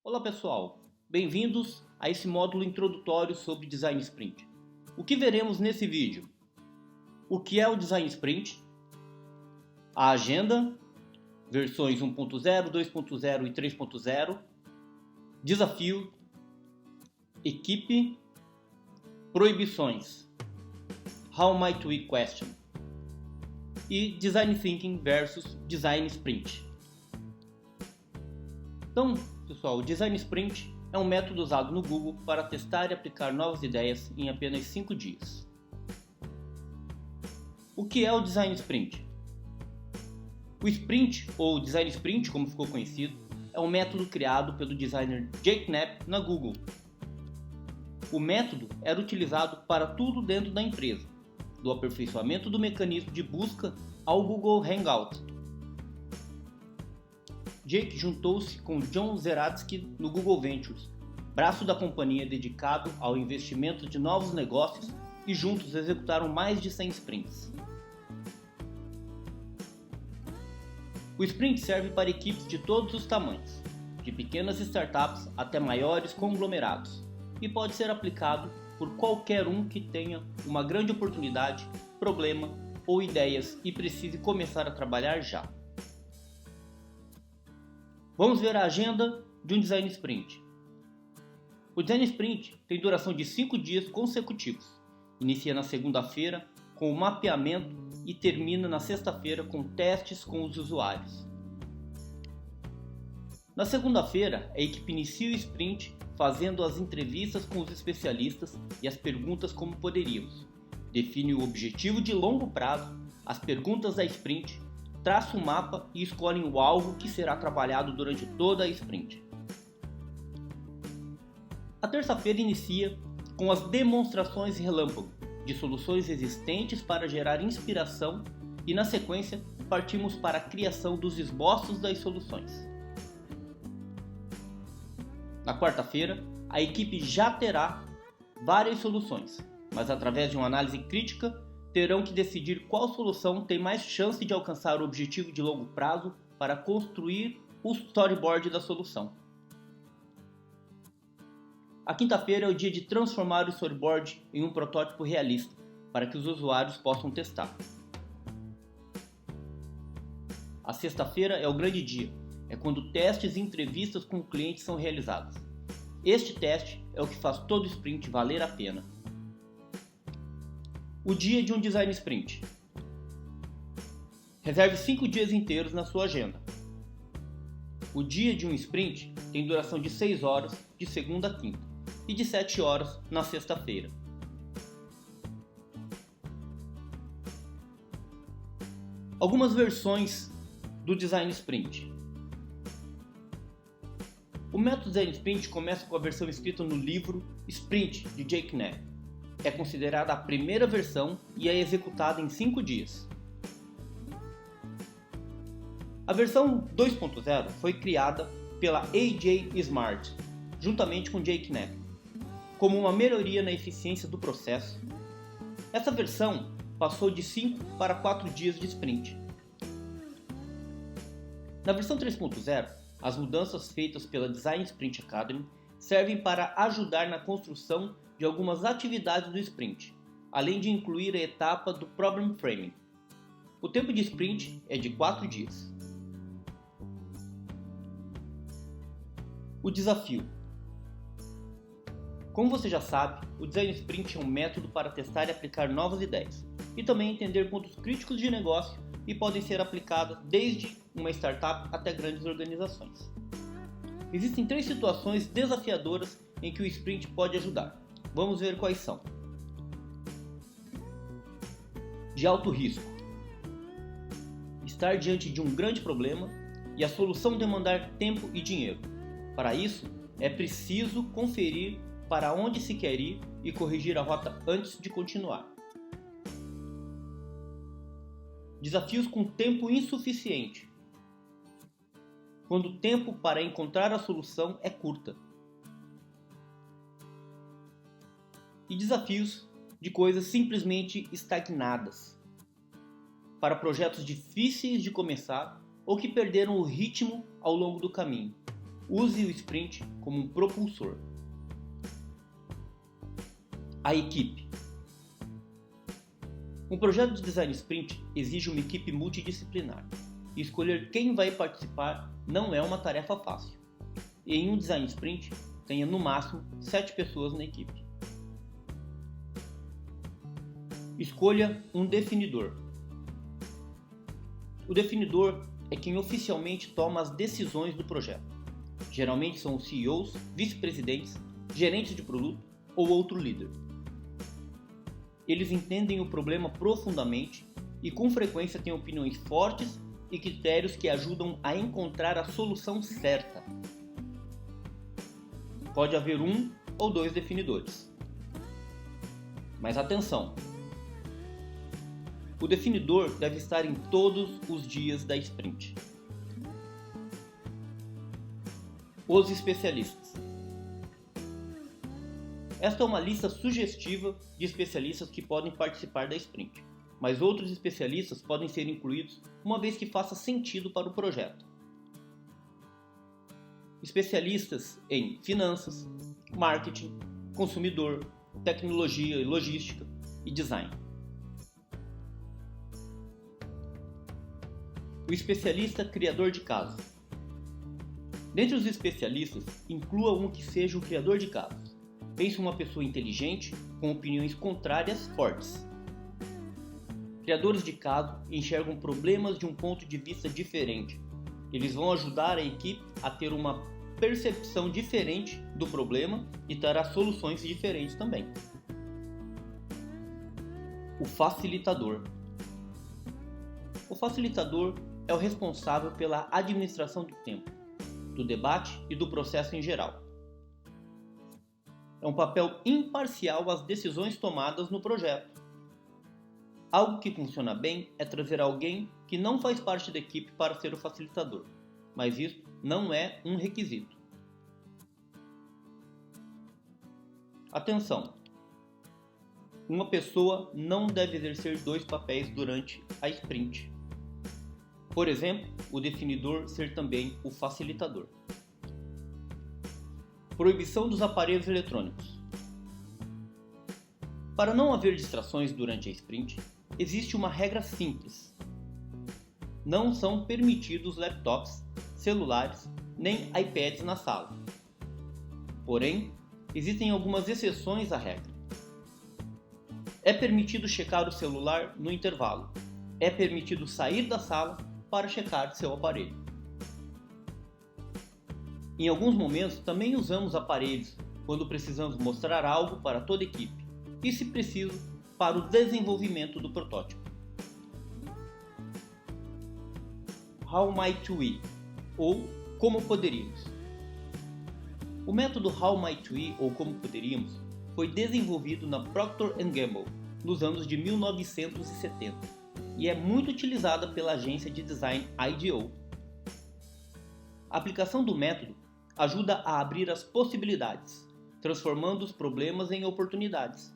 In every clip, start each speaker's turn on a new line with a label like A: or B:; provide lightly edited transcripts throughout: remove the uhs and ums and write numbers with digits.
A: Olá pessoal, bem-vindos a esse módulo introdutório sobre Design Sprint. O que veremos nesse vídeo? O que é o Design Sprint? A agenda, versões 1.0, 2.0 e 3.0, desafio, equipe, proibições, How might we question? E Design Thinking versus Design Sprint. Então, pessoal, o Design Sprint é um método usado no Google para testar e aplicar novas ideias em apenas 5 dias. O que é o Design Sprint? O Sprint, ou Design Sprint, como ficou conhecido, é um método criado pelo designer Jake Knapp na Google. O método era utilizado para tudo dentro da empresa, do aperfeiçoamento do mecanismo de busca ao Google Hangout. Jake juntou-se com John Zeratsky no Google Ventures, braço da companhia dedicado ao investimento de novos negócios, e juntos executaram mais de 100 sprints. O sprint serve para equipes de todos os tamanhos, de pequenas startups até maiores conglomerados, e pode ser aplicado por qualquer um que tenha uma grande oportunidade, problema ou ideias e precise começar a trabalhar já. Vamos ver a agenda de um Design Sprint. O Design Sprint tem duração de 5 dias consecutivos. Inicia na segunda-feira com o mapeamento e termina na sexta-feira com testes com os usuários. Na segunda-feira, a equipe inicia o sprint fazendo as entrevistas com os especialistas e as perguntas como poderíamos. Define o objetivo de longo prazo, as perguntas da sprint, traça um mapa e escolhem o alvo que será trabalhado durante toda a sprint. A terça-feira inicia com as demonstrações relâmpago de soluções existentes para gerar inspiração e, na sequência, partimos para a criação dos esboços das soluções. Na quarta-feira, a equipe já terá várias soluções, mas através de uma análise crítica, terão que decidir qual solução tem mais chance de alcançar o objetivo de longo prazo para construir o storyboard da solução. A quinta-feira é o dia de transformar o storyboard em um protótipo realista, para que os usuários possam testar. A sexta-feira é o grande dia, é quando testes e entrevistas com clientes são realizados. Este teste é o que faz todo o sprint valer a pena. O dia de um Design Sprint. Reserve 5 dias inteiros na sua agenda. O dia de um sprint tem duração de 6 horas de segunda a quinta e de 7 horas na sexta-feira. Algumas versões do Design Sprint. O método Design Sprint começa com a versão escrita no livro Sprint de Jake Knapp. É considerada a primeira versão e é executada em 5 dias. A versão 2.0 foi criada pela AJ Smart, juntamente com Jake Knapp, como uma melhoria na eficiência do processo. Essa versão passou de 5 para 4 dias de sprint. Na versão 3.0, as mudanças feitas pela Design Sprint Academy servem para ajudar na construção de algumas atividades do sprint, além de incluir a etapa do Problem Framing. O tempo de sprint é de 4 dias. O desafio. Como você já sabe, o Design Sprint é um método para testar e aplicar novas ideias, e também entender pontos críticos de negócio e podem ser aplicadas desde uma startup até grandes organizações. Existem 3 situações desafiadoras em que o sprint pode ajudar. Vamos ver quais são. De alto risco. Estar diante de um grande problema e a solução demandar tempo e dinheiro. Para isso, é preciso conferir para onde se quer ir e corrigir a rota antes de continuar. Desafios com tempo insuficiente. Quando o tempo para encontrar a solução é curta. E desafios de coisas simplesmente estagnadas. Para projetos difíceis de começar ou que perderam o ritmo ao longo do caminho. Use o sprint como um propulsor. A equipe. Um projeto de design sprint exige uma equipe multidisciplinar, e escolher quem vai participar não é uma tarefa fácil. E em um design sprint, tenha no máximo 7 pessoas na equipe. Escolha um definidor. O definidor é quem oficialmente toma as decisões do projeto. Geralmente são os CEOs, vice-presidentes, gerentes de produto ou outro líder. Eles entendem o problema profundamente e com frequência têm opiniões fortes e critérios que ajudam a encontrar a solução certa. Pode haver 1 ou 2 definidores. Mas atenção! O definidor deve estar em todos os dias da sprint. Os especialistas. Esta é uma lista sugestiva de especialistas que podem participar da sprint, mas outros especialistas podem ser incluídos uma vez que faça sentido para o projeto. Especialistas em finanças, marketing, consumidor, tecnologia e logística e design. O especialista criador de casos. Dentre os especialistas, inclua um que seja o criador de casos. Pense uma pessoa inteligente, com opiniões contrárias fortes. Criadores de caso enxergam problemas de um ponto de vista diferente. Eles vão ajudar a equipe a ter uma percepção diferente do problema e trará soluções diferentes também. O facilitador. O facilitador é o responsável pela administração do tempo, do debate e do processo em geral. É um papel imparcial às decisões tomadas no projeto. Algo que funciona bem é trazer alguém que não faz parte da equipe para ser o facilitador, mas isso não é um requisito. Atenção! Uma pessoa não deve exercer 2 papéis durante a sprint. Por exemplo, o definidor ser também o facilitador. Proibição dos aparelhos eletrônicos. Para não haver distrações durante a sprint, existe uma regra simples. Não são permitidos laptops, celulares, nem iPads na sala. Porém, existem algumas exceções à regra. É permitido checar o celular no intervalo. É permitido sair da sala para checar seu aparelho. Em alguns momentos também usamos aparelhos quando precisamos mostrar algo para toda a equipe e, se preciso, para o desenvolvimento do protótipo. How might we? Ou como poderíamos? O método How might we? Ou como poderíamos foi desenvolvido na Procter & Gamble nos anos de 1970 e é muito utilizada pela agência de design IDEO. A aplicação do método ajuda a abrir as possibilidades, transformando os problemas em oportunidades.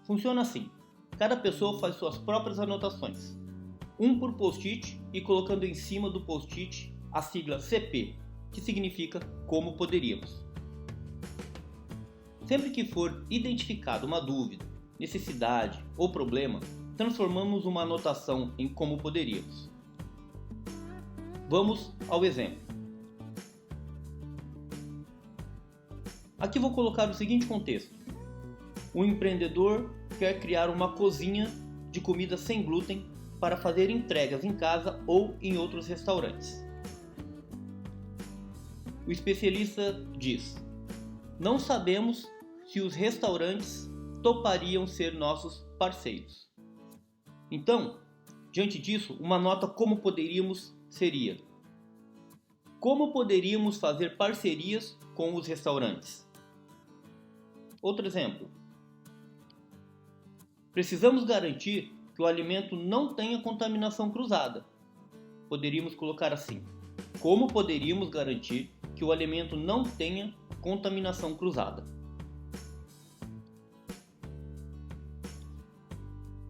A: Funciona assim: cada pessoa faz suas próprias anotações, um por post-it e colocando em cima do post-it a sigla CP, que significa como poderíamos. Sempre que for identificada uma dúvida, necessidade ou problema, transformamos uma anotação em como poderíamos. Vamos ao exemplo. Aqui vou colocar o seguinte contexto. Um empreendedor quer criar uma cozinha de comida sem glúten para fazer entregas em casa ou em outros restaurantes. O especialista diz: não sabemos se os restaurantes topariam ser nossos parceiros. Então, diante disso, uma nota como poderíamos seria: como poderíamos fazer parcerias com os restaurantes? Outro exemplo. Precisamos garantir que o alimento não tenha contaminação cruzada. Poderíamos colocar assim: como poderíamos garantir que o alimento não tenha contaminação cruzada?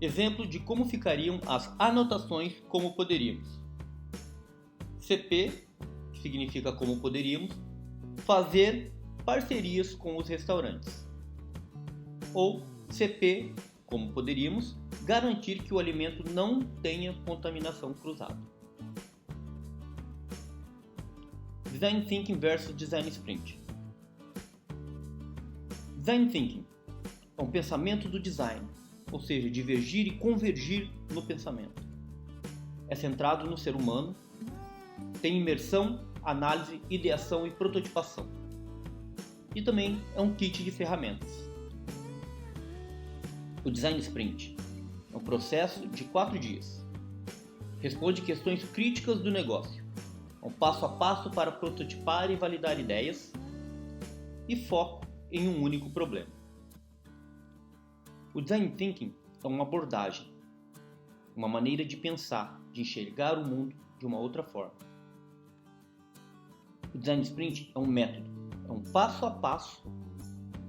A: Exemplo de como ficariam as anotações como poderíamos. CP, que significa como poderíamos, fazer parcerias com os restaurantes. Ou CP, como poderíamos, garantir que o alimento não tenha contaminação cruzada. Design Thinking versus Design Sprint. Design Thinking é um pensamento do design, ou seja, divergir e convergir no pensamento. É centrado no ser humano, tem imersão, análise, ideação e prototipação. E também é um kit de ferramentas. O Design Sprint é um processo de 4 dias. Responde questões críticas do negócio. É um passo a passo para prototipar e validar ideias e foco em um único problema. O Design Thinking é uma abordagem, uma maneira de pensar, de enxergar o mundo de uma outra forma. O Design Sprint é um método, é um passo a passo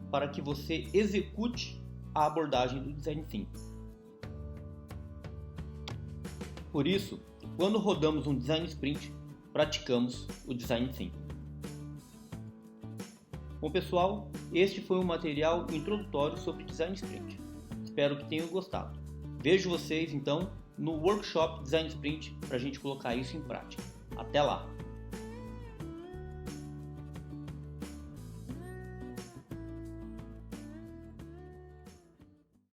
A: para que você execute a abordagem do Design Thinking. Por isso, quando rodamos um Design Sprint, praticamos o Design Thinking. Bom pessoal, este foi um material introdutório sobre Design Sprint. Espero que tenham gostado. Vejo vocês então no workshop Design Sprint para a gente colocar isso em prática. Até lá!